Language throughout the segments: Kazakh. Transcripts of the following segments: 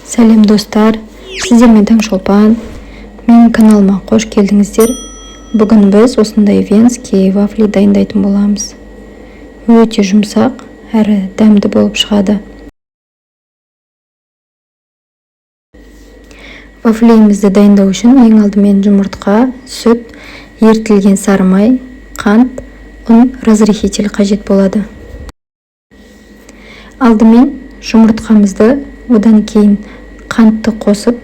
Сәлем достар, сіздермен Таңшолпан. Менің каналыма қош келдіңіздер. Бүгін біз осындай венский вафли дайындайтын боламыз. Өте жұмсақ, әрі дәмді болып шығады. Вафлиімізді дайындау үшін ең алдымен жұмыртқа, сүт, ерітілген сары май, қант, ұн, разрыхитель қажет болады. Алдымен жұмыртқамызды, одан кейін қантты қосып,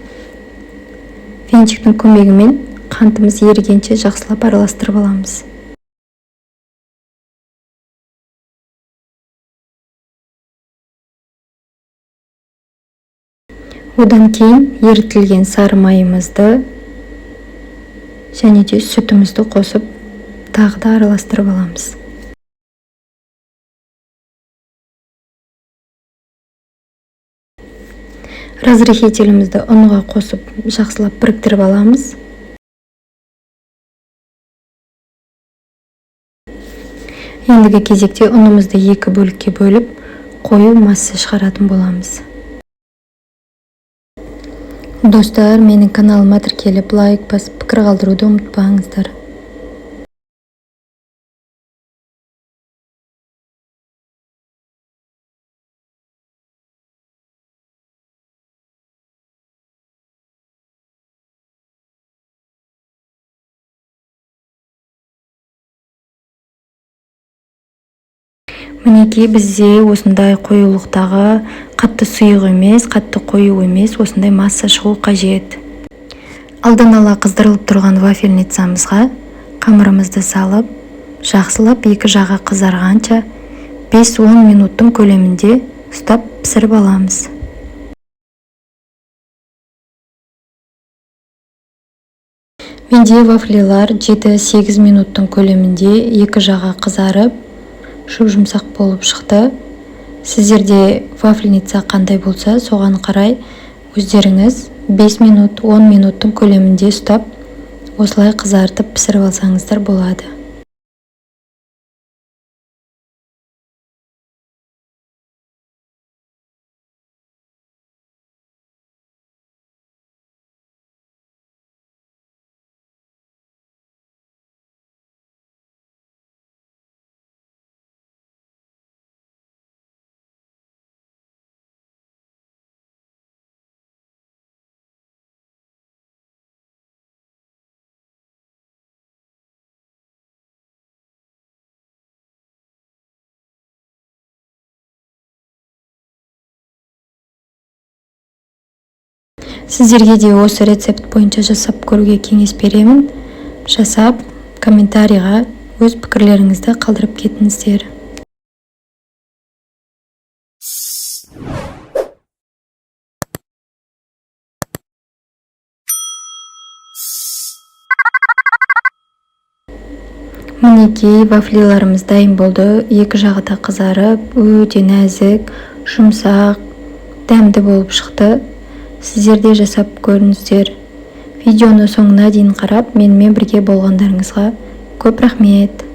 венчиктің көмегімен қантымыз ерігенше жақсылап араластырып аламыз. Одан кейін ерітілген сары майымызды және де сүтімізді қосып, тағы да араластырып аламыз. Разрыхителімізді ұнға қосып, жақсылап біріктіріп аламыз. Ендігі кезекте ұнымызды екі бөлікке бөліп, қою масса шығаратын боламыз. Достар, менің каналыма тіркеліп, лайк басып, пікір қалдыруды ұмытпаңыздар. Мінекей бізде осындай қоюлықтағы қатты сұйық емес, қатты қою емес, осындай масса шығу қажет. Алдан ала қыздырылып тұрған вафельницамызға қамырымызды салып, жақсылап екі жағы қызарғанша 5-10 минуттың көлемінде ұстап пісіріп аламыз. Менде вафлилар 7-8 минуттың көлемінде екі жағы қызарып, жұмсақ болып шықты. Сіздерде вафельница қандай болса, соған қарай өздеріңіз 5 минут, 10 минуттың көлемінде ұстап, осылай қызартып пісіріп алсаңыздар болады. Сіздерге де осы рецепт бойынша жасап көруге кеңес беремін. Жасап, комментарийға өз пікірлеріңізді қалдырып кетіңіздер. Мінекей вафлиларымыз дайын болды. Екі жағы да қызарып, өте нәзік, жұмсақ, дәмді болып шықты. Сіздерде жасап көріңіздер. Видеоны соңына дейін қарап, менімен бірге болғандарыңызға көп рахмет.